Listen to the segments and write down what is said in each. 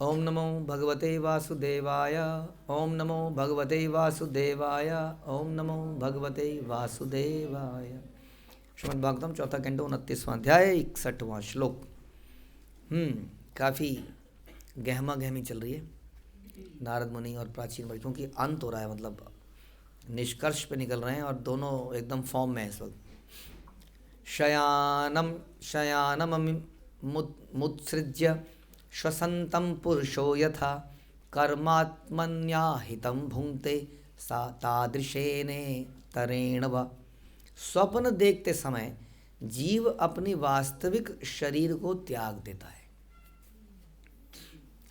ओम नमो भगवते वासुदेवाय। ओम नमो भगवते वासुदेवाय। ओम नमो भगवते वासुदेवाय। श्रीमद् भागवतम चौथा कैंटो 29वां अध्याय 61वां श्लोक। काफ़ी गहमा गहमी चल रही है नारद मुनि और प्राचीन बच्चों की। अंत हो रहा है, मतलब निष्कर्ष पे निकल रहे हैं और दोनों एकदम फॉर्म में है इस वक्त। शयानम शयानम मुत्सृज्य श्वसन्तं पुरुषो यथा कर्मात्मन्याहितं भुंक्ते सा तादृशेने तरेण व। स्वप्न देखते समय जीव अपनी वास्तविक शरीर को त्याग देता है।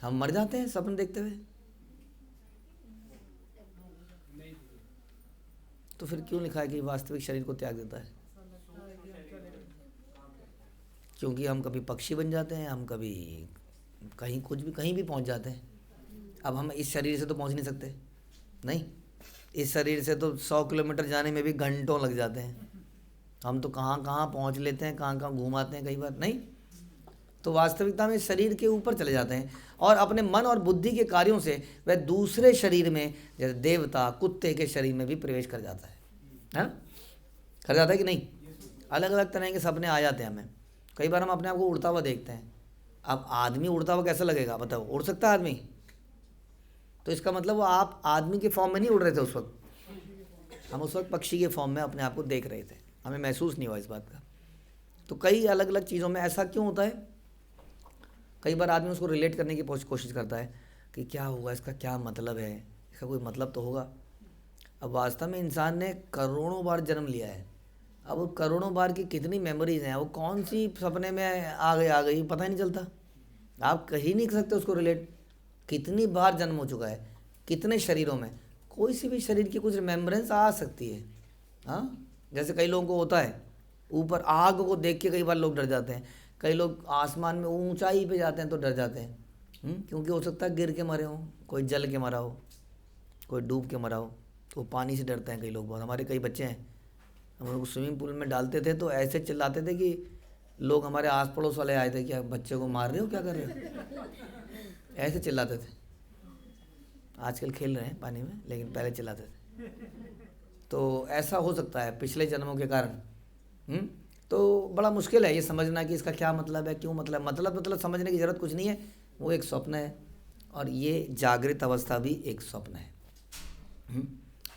हम मर जाते हैं स्वप्न देखते हुए, तो फिर क्यों लिखा है कि वास्तविक शरीर को त्याग देता है? क्योंकि हम कभी पक्षी बन जाते हैं, हम कभी कहीं कुछ भी कहीं भी पहुंच जाते हैं। अब हम इस शरीर से तो पहुंच नहीं सकते, नहीं, इस शरीर से तो 100 किलोमीटर जाने में भी घंटों लग जाते हैं। हम तो कहाँ कहाँ पहुंच लेते हैं, कहाँ कहाँ घूम आते हैं कई बार, नहीं। तो वास्तविकता में शरीर के ऊपर चले जाते हैं और अपने मन और बुद्धि के कार्यों से वह दूसरे शरीर में, जैसे देवता कुत्ते के शरीर में भी प्रवेश कर जाता है ना? कर जाता है कि नहीं? अलग अलग तरह के सपने आ जाते हैं हमें। कई बार हम अपने आप को उड़ता हुआ देखते हैं। अब आदमी उड़ता हुआ कैसा लगेगा बताओ? उड़ सकता है आदमी? तो इसका मतलब वो आप आदमी के फॉर्म में नहीं उड़ रहे थे उस वक्त, हम उस वक्त पक्षी के फॉर्म में अपने आप को देख रहे थे, हमें महसूस नहीं हुआ इस बात का। तो कई अलग अलग चीज़ों में ऐसा क्यों होता है? कई बार आदमी उसको रिलेट करने की कोशिश करता है कि क्या होगा, इसका क्या मतलब है, इसका कोई मतलब तो होगा। अब वास्तव में इंसान ने करोड़ों बार जन्म लिया है। अब वो करोड़ों बार की कितनी मेमोरीज हैं, वो कौन सी सपने में आ गई पता ही नहीं चलता। आप कहीं नहीं कर सकते उसको रिलेट। कितनी बार जन्म हो चुका है, कितने शरीरों में, कोई सी भी शरीर की कुछ रिमेम्बरेंस आ सकती है। हाँ, जैसे कई लोगों को होता है ऊपर आग को देख के कई बार लोग डर जाते हैं। कई लोग आसमान में ऊंचाई पे जाते हैं तो डर जाते हैं, क्योंकि हो सकता है गिर के मरे हों, कोई जल के मरा हो, कोई डूब के मरा हो, तो पानी से डरते हैं कई लोग बहुत। हमारे कई बच्चे हैं, हम लोग स्विमिंग पूल में डालते थे तो ऐसे चिल्लाते थे कि लोग हमारे आस पड़ोस वाले आए थे, क्या बच्चे को मार रहे हो, क्या कर रहे हो, ऐसे चिल्लाते थे। आजकल खेल रहे हैं पानी में, लेकिन पहले चिल्लाते थे। तो ऐसा हो सकता है पिछले जन्मों के कारण। तो बड़ा मुश्किल है ये समझना कि इसका क्या मतलब है, क्यों मतलब समझने की ज़रूरत कुछ नहीं है। वो एक स्वप्न है और ये जागृत अवस्था भी एक स्वप्न है,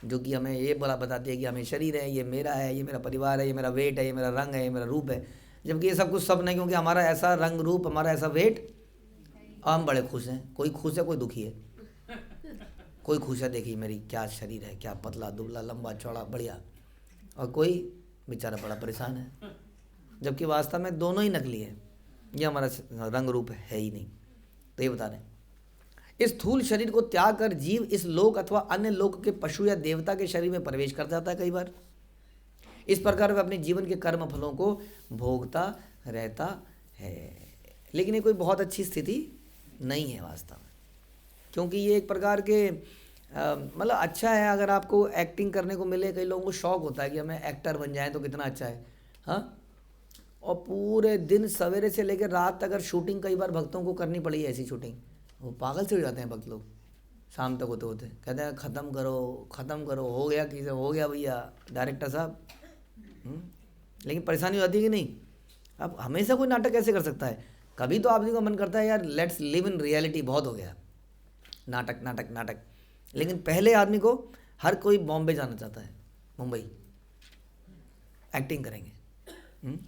जो कि हमें ये बड़ा बताती है कि हमें शरीर है, ये मेरा है, ये मेरा परिवार है, ये मेरा वेट है, ये मेरा रंग है, ये मेरा रूप है। जबकि ये सब कुछ स्वप्न है, क्योंकि हमारा ऐसा रंग रूप, हमारा ऐसा वेट, और हम बड़े खुश हैं। कोई खुश है, कोई दुखी है, कोई खुश है देखिए मेरी क्या शरीर है, क्या पतला दुबला लंबा चौड़ा बढ़िया, और कोई बेचारा बड़ा परेशान है। जबकि वास्तव में दोनों ही नकली है, ये हमारा रंग रूप है ही नहीं। तो ये बता रहे हैं, इस स्थूल शरीर को त्याग कर जीव इस लोक अथवा अन्य लोक के पशु या देवता के शरीर में प्रवेश कर जाता है कई बार। इस प्रकार वह अपने जीवन के कर्म फलों को भोगता रहता है। लेकिन ये कोई बहुत अच्छी स्थिति नहीं है वास्तव में, क्योंकि ये एक प्रकार के मतलब अच्छा है अगर आपको एक्टिंग करने को मिले। कई लोगों को शौक होता है कि हमें एक्टर बन जाए तो कितना अच्छा है, हाँ। और पूरे दिन सवेरे से लेकर रात तक अगर शूटिंग कई बार भक्तों को करनी पड़ी, ऐसी शूटिंग, वो पागल से हो जाते हैं भक्त लोग। शाम तक होते होते कहते हैं ख़त्म करो, हो गया किसे हो गया भैया डायरेक्टर साहब। लेकिन परेशानी हो जाती है कि नहीं? अब हमेशा कोई नाटक कैसे कर सकता है? कभी तो आदमी का मन करता है यार लेट्स लिव इन रियलिटी, बहुत हो गया नाटक नाटक नाटक। लेकिन पहले आदमी को हर कोई बॉम्बे जाना चाहता है, मुंबई, एक्टिंग करेंगे।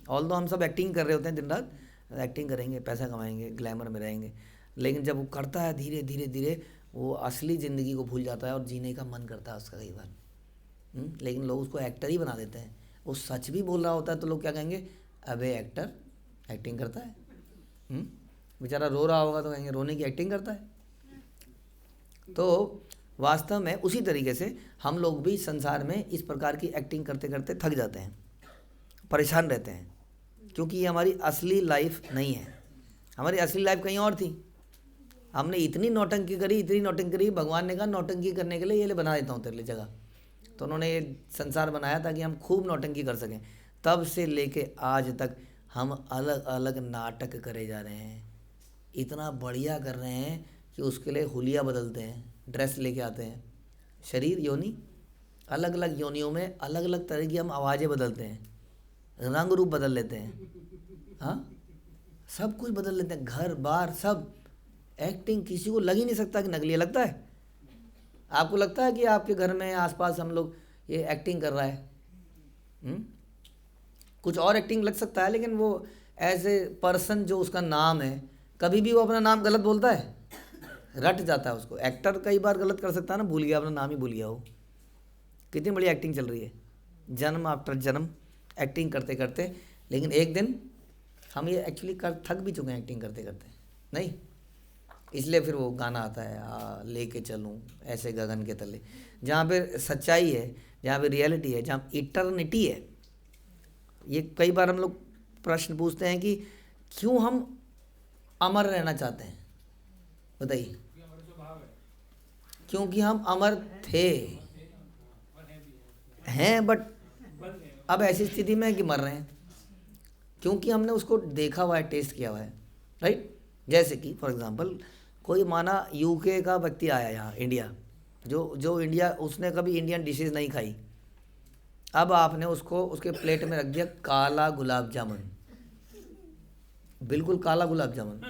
ऑल दो हम सब एक्टिंग कर रहे होते हैं दिन रात, एक्टिंग करेंगे, पैसा कमाएंगे, ग्लैमर में रहेंगे। लेकिन जब वो करता है धीरे धीरे धीरे वो असली ज़िंदगी को भूल जाता है और जीने का मन करता है उसका कई बार। लेकिन लोग उसको एक्टर ही बना देते हैं। वो सच भी बोल रहा होता है तो लोग क्या कहेंगे, अबे एक्टर एक्टिंग करता है। बेचारा रो रहा होगा तो कहेंगे रोने की एक्टिंग करता है। तो वास्तव में उसी तरीके से हम लोग भी संसार में इस प्रकार की एक्टिंग करते करते थक जाते हैं, परेशान रहते हैं, क्योंकि ये हमारी असली लाइफ नहीं है। हमारी असली लाइफ कहीं और थी। हमने इतनी नौटंकी करी, भगवान ने कहा नौटंकी करने के लिए ये ले बना देता हूँ तेरे लिए जगह। तो उन्होंने ये संसार बनाया ताकि हम खूब नौटंकी कर सकें। तब से लेके आज तक हम अलग अलग नाटक करे जा रहे हैं, इतना बढ़िया कर रहे हैं कि उसके लिए हुलिया बदलते हैं, ड्रेस लेके आते हैं, शरीर योनि, अलग अलग योनियों में अलग अलग तरह की हम आवाज़ें बदलते हैं, रंग रूप बदल लेते हैं, हाँ सब कुछ बदल लेते हैं, घर बार सब। एक्टिंग किसी को लग ही नहीं सकता कि नकली है। लगता है? आपको लगता है कि आपके घर में आसपास हम लोग ये एक्टिंग कर रहा है? कुछ और एक्टिंग लग सकता है, लेकिन वो एज ए पर्सन जो उसका नाम है, कभी भी वो अपना नाम गलत बोलता है? रट जाता है उसको। एक्टर कई बार गलत कर सकता है ना, भूल गया, अपना नाम ही भूल गया हो। कितनी बड़ी एक्टिंग चल रही है, जन्म आफ्टर जन्म एक्टिंग करते करते। लेकिन एक दिन हम ये एक्चुअली थक भी चुके हैं एक्टिंग करते करते, नहीं? इसलिए फिर वो गाना आता है, लेके चलूँ ऐसे गगन के तले, जहाँ पे सच्चाई है, जहाँ पे रियलिटी है, जहाँ इटर्निटी है। ये कई बार हम लोग प्रश्न पूछते हैं कि क्यों हम अमर रहना चाहते हैं, बताइए? क्योंकि हम अमर थे, हैं, बट अब ऐसी स्थिति में है कि मर रहे हैं, क्योंकि हमने उसको देखा हुआ है, टेस्ट किया हुआ है, राइट? जैसे कि फॉर एग्जांपल कोई माना यूके का व्यक्ति आया यहाँ इंडिया, जो इंडिया, उसने कभी इंडियन डिशेज नहीं खाई। अब आपने उसको उसके प्लेट में रख दिया काला गुलाब जामुन, बिल्कुल काला गुलाब जामुन।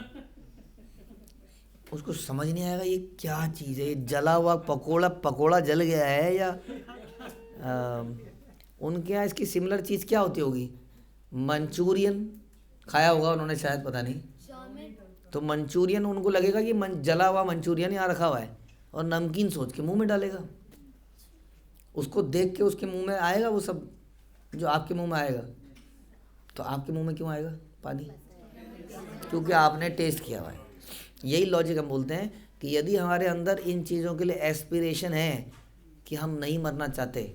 उसको समझ नहीं आएगा ये क्या चीज़ है, ये जला हुआ पकोड़ा जल गया है, या उनके यहाँ इसकी सिमिलर चीज़ क्या होती होगी? मंचूरियन खाया होगा उन्होंने शायद, पता नहीं। तो मंचूरियन उनको लगेगा कि जला हुआ मंचूरियन यहाँ रखा हुआ है, और नमकीन सोच के मुंह में डालेगा। उसको देख के उसके मुंह में आएगा वो सब जो आपके मुंह में आएगा। तो आपके मुंह में क्यों आएगा पानी? क्योंकि आपने टेस्ट किया हुआ है। यही लॉजिक हम बोलते हैं कि यदि हमारे अंदर इन चीज़ों के लिए एस्पिरेशन है कि हम नहीं मरना चाहते।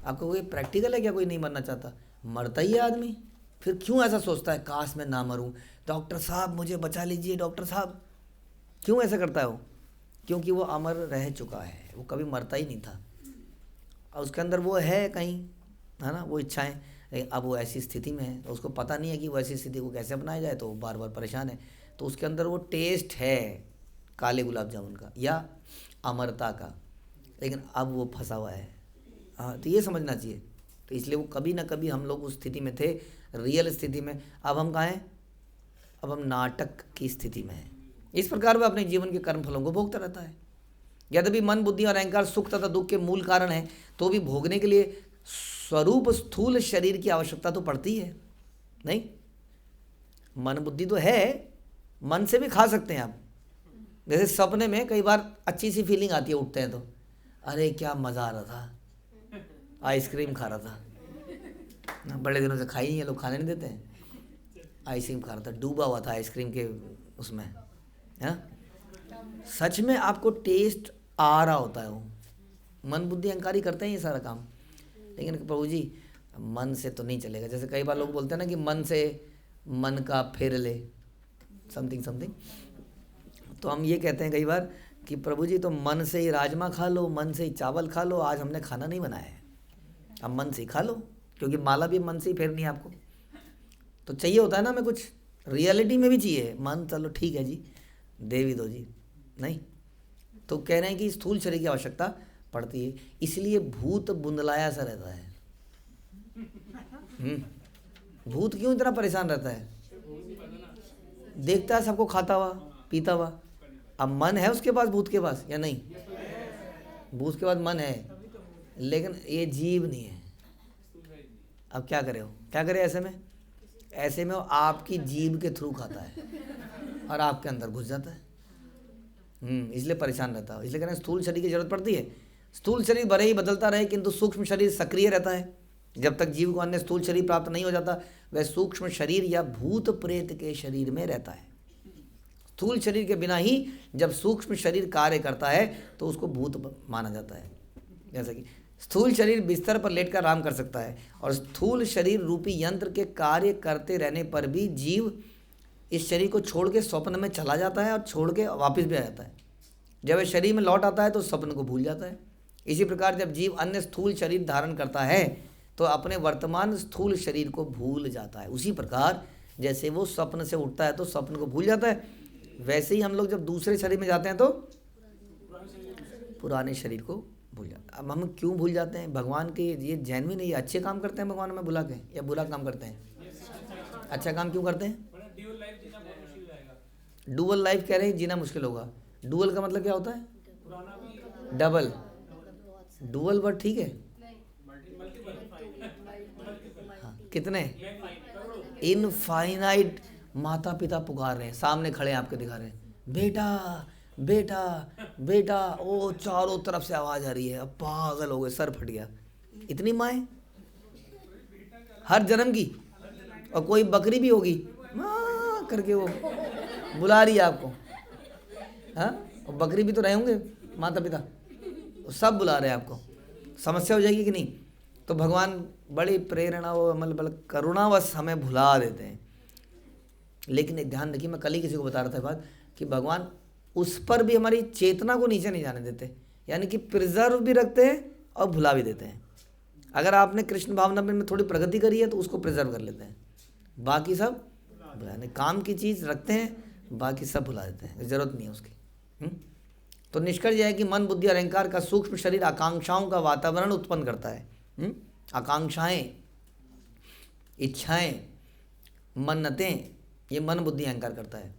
आपको कोई प्रैक्टिकल है क्या कोई नहीं मरना चाहता? मरता ही है आदमी। फिर क्यों ऐसा सोचता है काश मैं ना मरूं, डॉक्टर साहब मुझे बचा लीजिए, डॉक्टर साहब? क्यों ऐसा करता है वो? क्योंकि वो अमर रह चुका है, वो कभी मरता ही नहीं था, और उसके अंदर वो है कहीं, है ना, वो इच्छाएं। अब वो ऐसी स्थिति में है तो उसको पता नहीं है कि वो ऐसी स्थिति को कैसे अपनाया जाए, तो बार बार परेशान है। तो उसके अंदर वो टेस्ट है काले गुलाब जामुन का या अमरता का, लेकिन अब वो फंसा हुआ है। हाँ, तो ये समझना चाहिए। तो इसलिए वो कभी ना कभी हम लोग उस स्थिति में थे, रियल स्थिति में। अब हम कहाँ हैं? अब हम नाटक की स्थिति में हैं। इस प्रकार वह अपने जीवन के कर्म फलों को भोगता रहता है। यद्यपि मन, बुद्धि और अहंकार सुख तथा दुख के मूल कारण है, तो भी भोगने के लिए स्वरूप स्थूल शरीर की आवश्यकता तो पड़ती है, नहीं? मन बुद्धि तो है, मन से भी खा सकते हैं आप। जैसे सपने में कई बार अच्छी सी फीलिंग आती है, उठते हैं तो अरे क्या मज़ा आ रहा था, आइसक्रीम खा रहा था, बड़े दिनों से खाई नहीं है, लोग खाने नहीं देते हैं। आइसक्रीम खा रहा था, डूबा हुआ था आइसक्रीम के उसमें, है? सच में आपको टेस्ट आ रहा होता है। वो मन बुद्धि अहंकार ही करते हैं ये सारा काम। लेकिन प्रभु जी मन से तो नहीं चलेगा। जैसे कई बार लोग बोलते हैं ना कि मन से मन का फेर ले, समथिंग समथिंग। तो हम ये कहते हैं कई बार कि प्रभु जी तो मन से ही राजमा खा लो, मन से ही चावल खा लो, आज हमने खाना नहीं बनाया है, अब मन से ही खा लो, क्योंकि माला भी मन से ही फेरनी है आपको। तो चाहिए होता है ना हमें कुछ, रियलिटी में भी चाहिए मन। चलो ठीक है जी, दे भी दो जी, नहीं तो कह रहे हैं कि स्थूल शरीर की आवश्यकता पड़ती है। इसलिए भूत बुंदलाया सा रहता है। भूत क्यों इतना परेशान रहता है? देखता है सबको खाता हुआ पीता हुआ। अब मन है उसके पास, भूत के पास या नहीं? भूत के पास मन है, लेकिन ये जीव नहीं है। अब क्या करे हो, क्या करे ऐसे में? ऐसे में वो आपकी जीभ के थ्रू खाता है और आपके अंदर घुस जाता है। इसलिए परेशान रहता है। इसलिए कह रहे हैं स्थूल शरीर की जरूरत पड़ती है। स्थूल शरीर भले ही बदलता रहे, किंतु सूक्ष्म शरीर सक्रिय रहता है। जब तक जीव को अन्य स्थूल शरीर प्राप्त नहीं हो जाता, वह सूक्ष्म शरीर या भूत प्रेत के शरीर में रहता है। स्थूल शरीर के बिना ही जब सूक्ष्म शरीर कार्य करता है तो उसको भूत माना जाता है। जैसा कि स्थूल शरीर बिस्तर पर लेटकर आराम कर सकता है, और स्थूल शरीर रूपी यंत्र के कार्य करते रहने पर भी जीव इस शरीर को छोड़ के स्वप्न में चला जाता है और छोड़ के वापस भी आ जाता है। जब वह शरीर में लौट आता है तो स्वप्न को भूल जाता है। इसी प्रकार जब जीव अन्य स्थूल शरीर धारण करता है तो अपने वर्तमान स्थूल शरीर को भूल जाता है। उसी प्रकार जैसे वो स्वप्न से उठता है तो स्वप्न को भूल जाता है, वैसे ही हम लोग जब दूसरे शरीर में जाते हैं तो पुराने शरीर को भूल जाते हैं। अब हम क्यों भूल जाते हैं? भगवान के ये जेन्युइन है, ये अच्छे काम करते हैं भगवान हमें बुला के, या बुरा काम करते हैं? अच्छा काम क्यों करते हैं? डुअल लाइफ कह रहे हैं जीना मुश्किल होगा। डुअल का मतलब क्या होता है? डबल। डुअल वर्ड ठीक है। हाँ, कितने? इनफाइनाइट। माता पिता पुकार रहे हैं, सामने खड़े हैं, आपके दिखा रहे हैं, बेटा बेटा बेटा, ओ चारों तरफ से आवाज आ रही है, अब पागल हो गए, सर फट गया। इतनी माएँ हर जन्म की, और कोई बकरी भी होगी माँ करके वो बुला रही है आपको। हाँ, और बकरी भी तो रहे होंगे माता पिता, सब बुला रहे हैं आपको, समस्या हो जाएगी कि नहीं? तो भगवान बड़ी प्रेरणा वो मतलब करुणावश हमें भुला देते हैं। लेकिन एक ध्यान रखिए, मैं कल ही किसी को बता रहा था बात, कि भगवान उस पर भी हमारी चेतना को नीचे नहीं जाने देते, यानी कि प्रिजर्व भी रखते हैं और भुला भी देते हैं। अगर आपने कृष्ण भावना में थोड़ी प्रगति करी है तो उसको प्रिजर्व कर लेते हैं, बाकी सब यानी काम की चीज़ रखते हैं, बाकी सब भुला देते हैं, ज़रूरत नहीं है उसकी। तो निष्कर्ष यह है कि मन बुद्धि और अहंकार का सूक्ष्म शरीर आकांक्षाओं का वातावरण उत्पन्न करता है। आकांक्षाएं, इच्छाएं, मन्नतें, ये मन बुद्धि अहंकार करता है।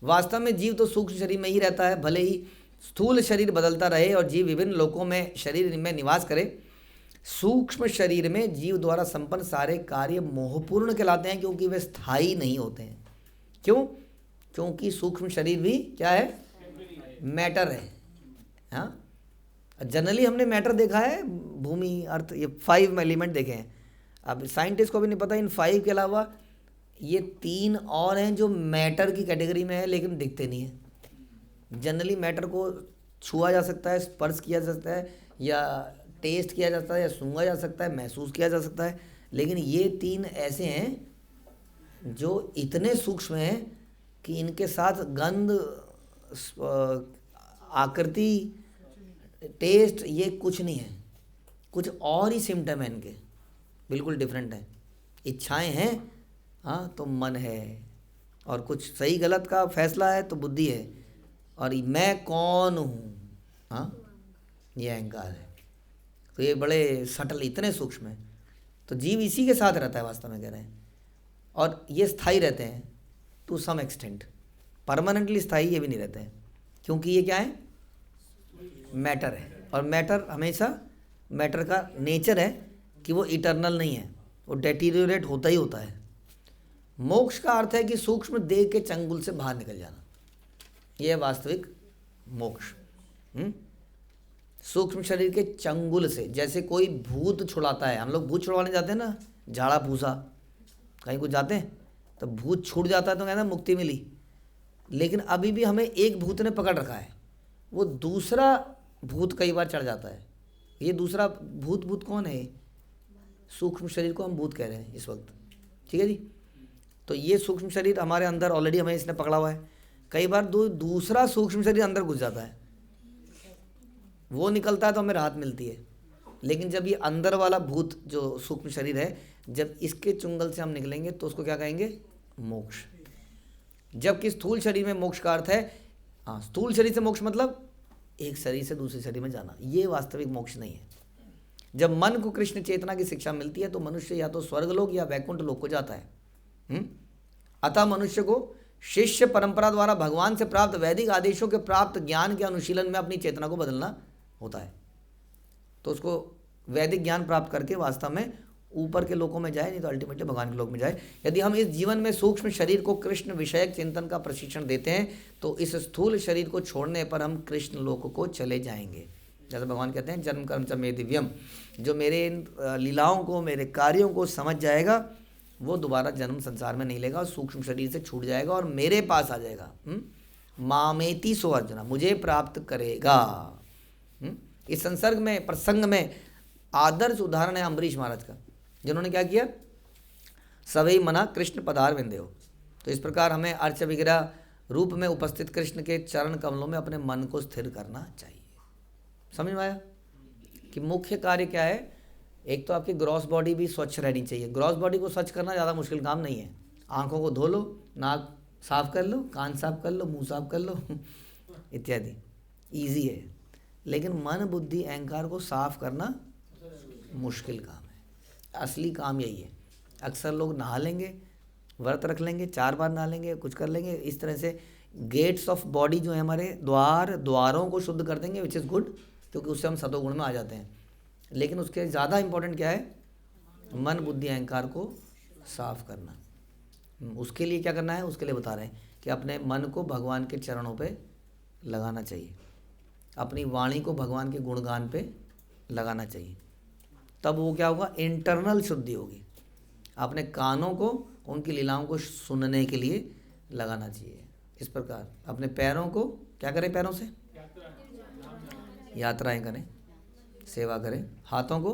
वास्तव में जीव तो सूक्ष्म शरीर में ही रहता है, भले ही स्थूल शरीर बदलता रहे और जीव विभिन्न लोकों में शरीर में निवास करे। सूक्ष्म शरीर में जीव द्वारा संपन्न सारे कार्य मोहपूर्ण कहलाते हैं, क्योंकि वे स्थायी नहीं होते हैं। क्यों? क्योंकि सूक्ष्म शरीर भी क्या है? मैटर है। हाँ, जनरली हमने मैटर देखा है, भूमि, अर्थ, ये 5 एलिमेंट देखे हैं। अब साइंटिस्ट को भी नहीं पता इन 5 के अलावा ये 3 और हैं जो मैटर की कैटेगरी में है, लेकिन दिखते नहीं है। जनरली मैटर को छुआ जा सकता है, स्पर्श किया जा सकता है, या टेस्ट किया जाता है, या सूंघा जा सकता है, महसूस किया जा सकता है, लेकिन ये 3 ऐसे हैं जो इतने सूक्ष्म हैं कि इनके साथ गंध, आकृति, टेस्ट, ये कुछ नहीं है, कुछ और ही सिम्टम है इनके, बिल्कुल डिफरेंट है। इच्छाएं हैं, हाँ, तो मन है, और कुछ सही गलत का फैसला है तो बुद्धि है, और मैं कौन हूँ, हाँ, ये अहंकार है। तो ये बड़े सटल, इतने सूक्ष्म है। तो जीव इसी के साथ रहता है वास्तव में, कह रहे हैं, और ये स्थायी रहते हैं टू सम एक्सटेंट। परमानेंटली स्थायी ये भी नहीं रहते हैं, क्योंकि ये क्या है? मैटर है, और मैटर हमेशा, मैटर का नेचर है कि वो इटर्नल नहीं है, वो डेटीरियोरेट होता ही होता है। मोक्ष का अर्थ है कि सूक्ष्म देह के चंगुल से बाहर निकल जाना, यह है वास्तविक मोक्ष। सूक्ष्म शरीर के चंगुल से, जैसे कोई भूत छुड़ाता है, हम लोग भूत छुड़वाने जाते हैं ना, झाड़ा फूसा कहीं कुछ जाते हैं तो भूत छूट जाता है तो कहते हैं मुक्ति मिली। लेकिन अभी भी हमें एक भूत ने पकड़ रखा है, वो दूसरा भूत कई बार चढ़ जाता है। ये दूसरा भूत कौन है? सूक्ष्म शरीर को हम भूत कह रहे हैं इस वक्त, ठीक है जी। तो ये सूक्ष्म शरीर हमारे अंदर ऑलरेडी हमें इसने पकड़ा हुआ है। कई बार दूसरा सूक्ष्म शरीर अंदर घुस जाता है, वो निकलता है तो हमें राहत मिलती है। लेकिन जब ये अंदर वाला भूत जो सूक्ष्म शरीर है, जब इसके चुंगल से हम निकलेंगे तो उसको क्या कहेंगे? मोक्ष। जबकि स्थूल शरीर में मोक्ष का अर्थ है, हाँ, स्थूल शरीर से मोक्ष मतलब एक शरीर से दूसरे शरीर में जाना, ये वास्तविक मोक्ष नहीं है। जब मन को कृष्ण चेतना की शिक्षा मिलती है तो मनुष्य या तो स्वर्गलोक या वैकुंठ लोक को जाता है। अतः मनुष्य को शिष्य परंपरा द्वारा भगवान से प्राप्त वैदिक आदेशों के प्राप्त ज्ञान के अनुशीलन में अपनी चेतना को बदलना होता है। तो उसको वैदिक ज्ञान प्राप्त करके वास्तव में ऊपर के लोकों में जाए, नहीं तो अल्टीमेटली भगवान के लोक में जाए। यदि हम इस जीवन में सूक्ष्म शरीर को कृष्ण विषयक चिंतन का प्रशिक्षण देते हैं तो इस स्थूल शरीर को छोड़ने पर हम कृष्ण लोक को चले जाएंगे। जैसे भगवान कहते हैं, जन्म कर्म च मे दिव्यम, जो मेरे इन लीलाओं को, मेरे कार्यों को समझ जाएगा वो दोबारा जन्म संसार में नहीं लेगा और सूक्ष्म शरीर से छूट जाएगा और मेरे पास आ जाएगा। मामेति सो अर्जुना, मुझे प्राप्त करेगा। इस संसर्ग में, प्रसंग में आदर्श उदाहरण है अम्बरीश महाराज का, जिन्होंने क्या किया? सवै मना कृष्ण पदार विंदे हो। तो इस प्रकार हमें अर्च विग्रह रूप में उपस्थित कृष्ण के चरण कमलों में अपने मन को स्थिर करना चाहिए। समझ में आया कि मुख्य कार्य क्या है? एक तो आपकी ग्रॉस बॉडी भी स्वच्छ रहनी चाहिए। ग्रॉस बॉडी को स्वच्छ करना ज़्यादा मुश्किल काम नहीं है। आँखों को धो लो, नाक साफ कर लो, कान साफ कर लो, मुंह साफ कर लो इत्यादि। इजी है, लेकिन मन बुद्धि अहंकार को साफ करना मुश्किल काम है। असली काम यही है। अक्सर लोग नहा लेंगे, व्रत रख लेंगे, 4 बार नहा लेंगे, कुछ कर लेंगे, इस तरह से गेट्स ऑफ बॉडी जो है हमारे द्वारों को शुद्ध कर देंगे, विच इज़ गुड, क्योंकि उससे हम सतोगुण में आ जाते हैं। लेकिन उसके ज़्यादा इम्पोर्टेंट क्या है? मन बुद्धि अहंकार को साफ करना। उसके लिए क्या करना है? उसके लिए बता रहे हैं कि अपने मन को भगवान के चरणों पे लगाना चाहिए, अपनी वाणी को भगवान के गुणगान पे लगाना चाहिए। तब वो क्या होगा? इंटरनल शुद्धि होगी। अपने कानों को उनकी लीलाओं को सुनने के लिए लगाना चाहिए। इस प्रकार अपने पैरों को क्या करें? पैरों से यात्राएं करें, सेवा करें। हाथों को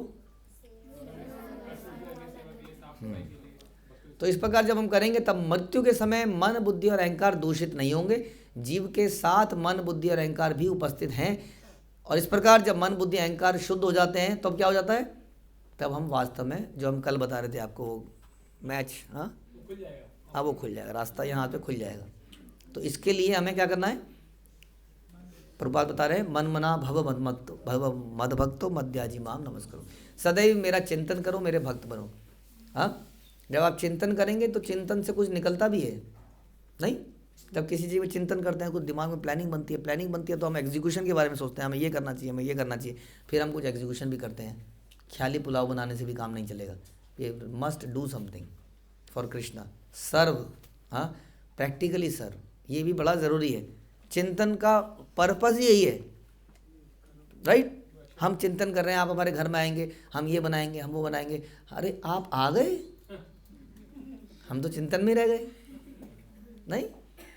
तो इस प्रकार जब हम करेंगे तब मृत्यु के समय मन बुद्धि और अहंकार दूषित नहीं होंगे। जीव के साथ मन बुद्धि और अहंकार भी उपस्थित हैं। और इस प्रकार जब मन बुद्धि अहंकार शुद्ध हो जाते हैं तब क्या हो जाता है? तब हम वास्तव में जो हम कल बता रहे थे आपको मैच, हाँ वो खुल जाएगा, रास्ता यहाँ पे खुल जाएगा। तो इसके लिए हमें क्या करना है? प्रभुपाद बता रहे हैं, मन मना भव मद भक्तो मध्याजी माम नमस्करो। सदैव मेरा चिंतन करो, मेरे भक्त बनो। हाँ, जब आप चिंतन करेंगे तो चिंतन से कुछ निकलता भी है नहीं? जब किसी चीज़ में चिंतन करते हैं, कुछ दिमाग में प्लानिंग बनती है तो हम एग्जीक्यूशन के बारे में सोचते हैं, हमें ये करना चाहिए, हमें ये करना चाहिए, फिर हम कुछ एग्जीक्यूशन भी करते हैं। ख्याली पुलाव बनाने से भी काम नहीं चलेगा। ये must do something for Krishna, serve. हाँ, प्रैक्टिकली सर्व, ये भी बड़ा ज़रूरी है। चिंतन का पर्पज़ ही यही है, राइट? हम चिंतन कर रहे हैं, आप हमारे घर में आएंगे, हम ये बनाएंगे, हम वो बनाएंगे। अरे आप आ गए, हम तो चिंतन में रह गए। नहीं,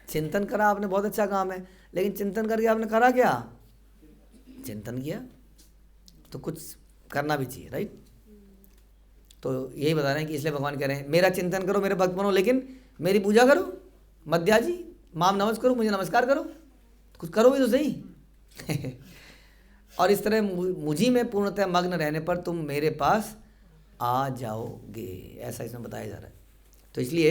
चिंतन करा आपने, बहुत अच्छा काम है, लेकिन चिंतन करके आपने करा क्या? चिंतन किया तो कुछ करना भी चाहिए, राइट? तो यही बता रहे हैं कि इसलिए भगवान कह रहे हैं मेरा चिंतन करो, मेरे भक्त बनो, लेकिन मेरी पूजा करो, मध्याजी माम नमस्कार करो, मुझे नमस्कार करो, कुछ करो भी तो सही और इस तरह मुझी में पूर्णतः मग्न रहने पर तुम मेरे पास आ जाओगे, ऐसा इसमें बताया जा रहा है। तो इसलिए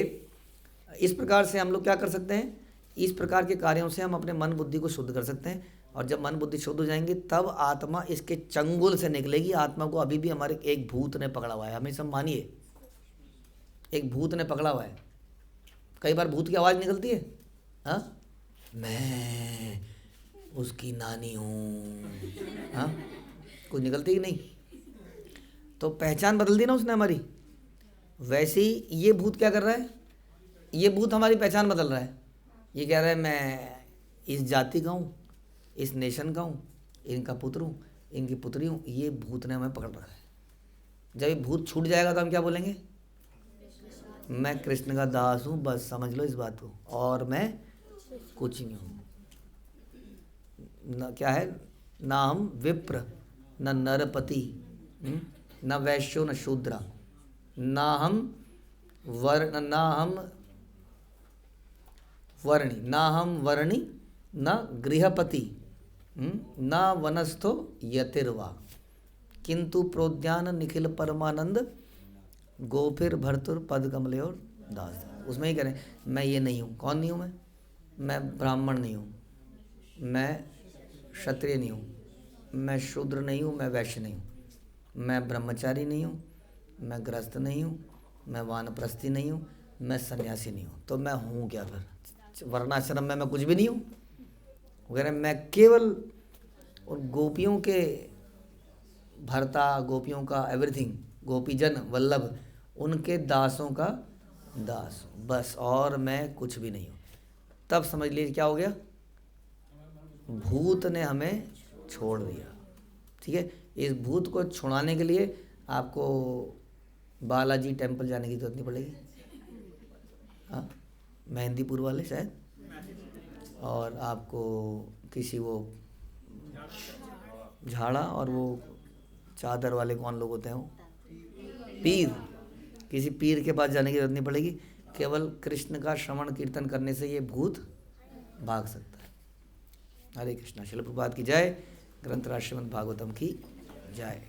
इस प्रकार से हम लोग क्या कर सकते हैं? इस प्रकार के कार्यों से हम अपने मन बुद्धि को शुद्ध कर सकते हैं। और जब मन बुद्धि शुद्ध हो जाएंगे तब आत्मा इसके चंगुल से निकलेगी। आत्मा को अभी भी हमारे एक भूत ने पकड़ा हुआ है, हमें सब मानिए, एक भूत ने पकड़ा हुआ है। कई बार भूत की आवाज़ निकलती है, हाँ, मैं उसकी नानी हूँ, हाँ, कुछ निकलती ही नहीं। तो पहचान बदल दी ना उसने हमारी। वैसे ही ये भूत क्या कर रहा है? ये भूत हमारी पहचान बदल रहा है। ये कह रहा है मैं इस जाति का हूँ, इस नेशन का हूँ, इनका पुत्र हूँ, इनकी पुत्री हूँ। ये भूत ने हमें पकड़ रखा है। जब ये भूत छूट जाएगा तो हम क्या बोलेंगे? मैं कृष्ण का दास हूँ, बस समझ लो इस बात को, और मैं कुछ नहीं हूँ। न क्या है? ना हम विप्र, न नरपति, न वैश्यो, न शूद्रा, ना हम वर्णी, न गृहपति, न वनस्थो यतिर्वा, किंतु प्रोद्यान निखिल परमानंद गोपिर भर्तुर पद कमलयोर दास। उसमें ही करें, मैं ये नहीं हूँ। कौन नहीं हूँ मैं ब्राह्मण नहीं हूँ, मैं क्षत्रिय नहीं हूँ, मैं शूद्र नहीं हूँ, मैं वैश्य नहीं हूँ, मैं ब्रह्मचारी नहीं हूँ, मैं गृहस्थ नहीं हूँ, मैं वानप्रस्थी नहीं हूँ, मैं सन्यासी नहीं हूँ। तो मैं हूँ क्या फिर? वर्णाश्रम में मैं कुछ भी नहीं हूँ वगैरह। मैं केवल उन गोपियों के भर्ता, गोपियों का एवरीथिंग, गोपीजन वल्लभ, उनके दासों का दास बस, और मैं कुछ भी नहीं हूँ। तब समझ लीजिए क्या हो गया? भूत ने हमें छोड़ दिया। ठीक है, इस भूत को छुड़ाने के लिए आपको बालाजी टेम्पल जाने की जरूरत नहीं पड़ेगी। हाँ, मेहंदीपुर वाले शायद, और आपको किसी वो झाड़ा और वो चादर वाले कौन लोग होते हैं, वो पीर, किसी पीर के पास जाने की जरूरत नहीं पड़ेगी। केवल कृष्ण का श्रवण कीर्तन करने से ये भूत भाग सकता है। हरे कृष्णा। श्रील प्रभुपाद की जय। ग्रंथराज श्रीमद् भागवतम की जय।